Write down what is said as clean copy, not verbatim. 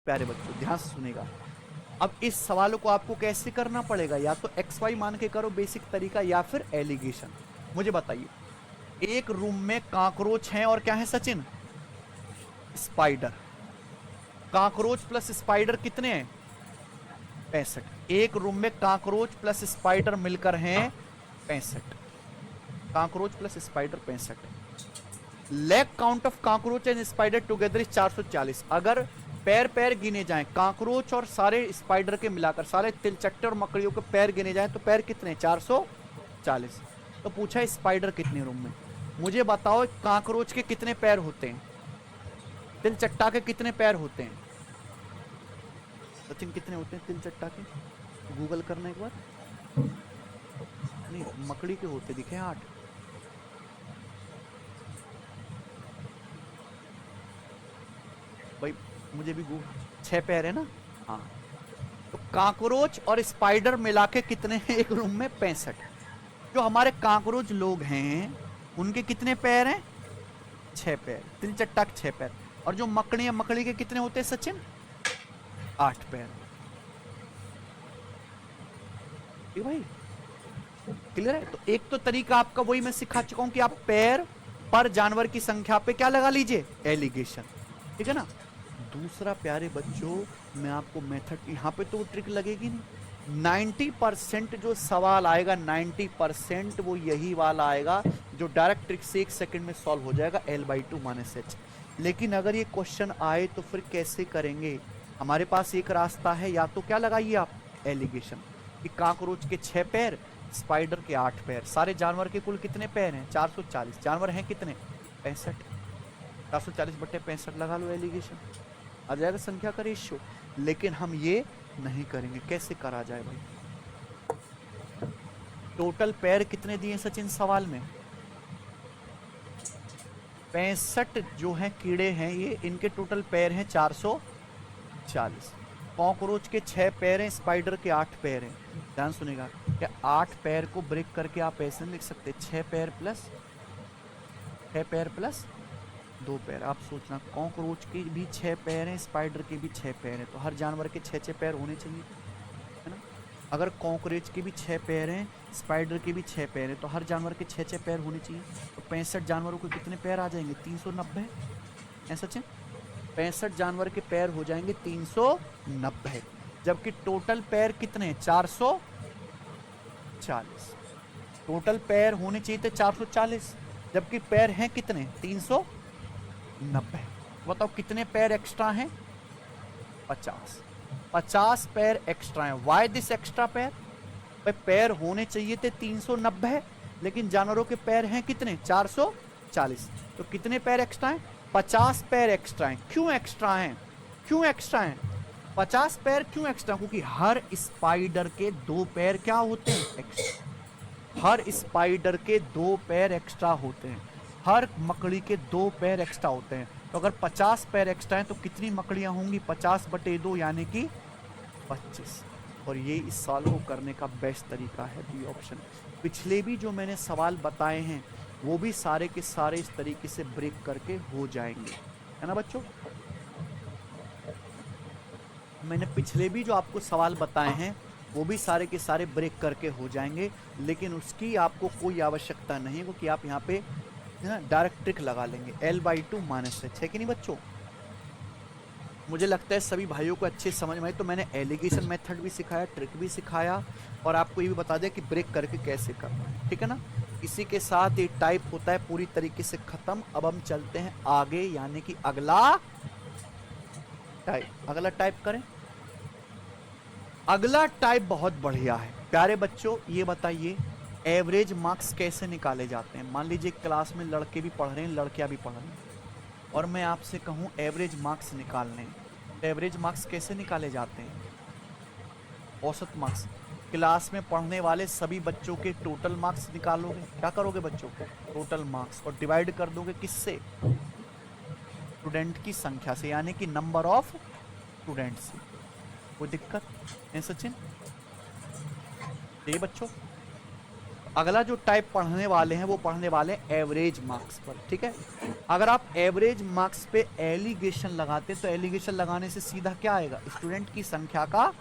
प्यारे बच्चों ध्यान से सुनेगा। अब इस सवाल को आपको कैसे करना पड़ेगा, या तो XY मान के करो बेसिक तरीका, या फिर एलिगेशन। मुझे बताइए, एक रूम में काकरोच हैं और क्या है Sachin, spider. Cockroach plus spider कितने हैं, 65। एक रूम में काकरोच प्लस स्पाइडर मिलकर हैं 65। Cockroach plus spider 65। Leg count of cockroach and spider together is 440। अगर पैर पैर गिने जाएं, काकरोच और सारे स्पाइडर के मिलाकर, सारे तिलचट्टे और मकड़ियों के पैर गिने जाएं, तो पैर कितने, 440। तो पूछा स्पाइडर कितने रूम में। मुझे बताओ काकरोच के कितने पैर होते हैं, तिलचट्टा के कितने पैर होते हैं, सचिन कितने होते हैं तिलचट्टा के, गूगल करना एक बार। नहीं, मकड़ी के होते दिखे 8। भाई मुझे भी 6 पैर है ना, हाँ। तो काकरोच और स्पाइडर मिला के कितने हैं एक रूम में, 65। जो हमारे काकरोच लोग हैं उनके कितने पैर हैं, 6 पैर, तिलचट्टा के 6 पैर। और जो मकड़ी है, मकड़ी के कितने होते हैं सचिन, 8 पैर। ठीक भाई, क्लियर है। तो एक तो तरीका आपका वही मैं सिखा चुका हूं कि आप पैर पर जानवर की संख्या पे क्या लगा लीजिए, एलिगेशन, ठीक है ना। दूसरा प्यारे बच्चों, मैं आपको मेथड, यहां पे तो ट्रिक लगेगी नहीं। 90% जो सवाल आएगा, 90% वो यही वाला आएगा जो डायरेक्ट ट्रिक से 1 सेकंड में सॉल्व हो जाएगा, L/2 माइनस H। लेकिन अगर ये क्वेश्चन आए तो फिर कैसे करेंगे, हमारे पास एक रास्ता है, या तो क्या लगाइए आप, एलिगेशन, कि काकरोच के 6 पैर, स्पाइडर के 8 पैर। सारे जानवर के कुल कितने पैर हैं, 440। जानवर हैं कितने, 65। 440/65 लगा लो, एलिगेशन आ जाएगा संख्या का रेशियो। लेकिन हम ये नहीं करेंगे। कैसे करा जाए भाई, टोटल पैर कितने दिए सचिन सवाल में, 65 जो है कीड़े हैं ये, इनके टोटल पैर हैं 440। कॉकरोच के 6 पैर हैं, स्पाइडर के 8 पैर हैं। ध्यान सुनेगा, क्या 8 पैर को ब्रेक करके आप ऐसे लिख सकते, 6 पैर प्लस 2 पैर। आप सोचना, कॉकरोच के भी 6 पैर हैं, स्पाइडर के भी 6 पैर हैं, तो हर जानवर के 6 पैर होने चाहिए, है ना। अगर कॉकरोच के भी 6 पैर हैं, स्पाइडर के भी 6 पैर हैं, तो हर जानवर के 6 पैर होने चाहिए। तो 65 जानवरों के कितने पैर आ जाएंगे, 390 है सचिन। 65 जानवर के पैर हो जाएंगे 390, जबकि टोटल पैर कितने हैं, 440। टोटल पैर होने चाहिए थे 440, जबकि पैर हैं कितने, 390। बताओ कितने पैर एक्स्ट्रा हैं, 50 पैर एक्स्ट्रा हैं। वाई दिस एक्स्ट्रा पैर, पैर होने चाहिए थे 390, लेकिन जानवरों के पैर हैं कितने, 440। तो कितने पैर एक्स्ट्रा हैं, 50 पैर एक्स्ट्रा हैं। क्यों एक्स्ट्रा हैं, 50 पैर क्यों एक्स्ट्रा, क्योंकि हर स्पाइडर के 2 पैर क्या होते हैं, एक्स्ट्रा। हर स्पाइडर के 2 पैर एक्स्ट्रा होते हैं, हर मकड़ी के 2 पैर एक्स्ट्रा होते हैं। तो अगर 50 पैर एक्स्ट्रा हैं तो कितनी मकड़ियां होंगी, 50/2 यानी कि 25। और ये इस सवाल को करने का बेस्ट तरीका है बी ऑप्शन। पिछले भी जो मैंने सवाल बताए हैं वो भी सारे के सारे इस तरीके से ब्रेक करके हो जाएंगे, है ना बच्चों। मैंने पिछले भी जो आपको सवाल बताए हैं वो भी सारे के सारे ब्रेक करके हो जाएंगे, लेकिन उसकी आपको कोई आवश्यकता नहीं है, क्योंकि आप यहाँ पे है ना डायरेक्ट ट्रिक लगा लेंगे, L/2 माइनस H, है कि नहीं बच्चों। मुझे लगता है सभी भाइयों को अच्छे समझ में आई। तो मैंने एलिगेशन मेथड भी सिखाया, ट्रिक भी सिखाया, और आपको ये भी बता दिया कि ब्रेक करके कैसे करना है, ठीक है ना। इसी के साथ ये टाइप होता है पूरी तरीके से खत्म। अब हम चलते हैं आगे, यानी कि अगला टाइप। अगला टाइप करें, अगला टाइप बहुत बढ़िया है प्यारे बच्चों। ये बताइए एवरेज मार्क्स कैसे निकाले जाते हैं। मान लीजिए क्लास में लड़के भी पढ़ रहे हैं, लड़कियां भी पढ़ रही हैं, और मैं आपसे कहूं एवरेज मार्क्स निकालने, तो एवरेज मार्क्स कैसे निकाले जाते हैं, औसत मार्क्स। क्लास में पढ़ने वाले सभी बच्चों के टोटल मार्क्स निकालोगे, क्या करोगे बच्चों को, टोटल मार्क्स, और डिवाइड कर दोगे किससे, स्टूडेंट की संख्या से, यानी कि नंबर ऑफ स्टूडेंट्स। कोई दिक्कत है सचिन, ये बच्चों। अगला जो टाइप पढ़ने वाले हैं वो पढ़ने वाले हैं एवरेज मार्क्स पर, ठीक है। अगर आप एवरेज मार्क्स पे एलिगेशन लगाते तो एलिगेशन लगाने से सीधा क्या आएगा, स्टूडेंट की संख्या का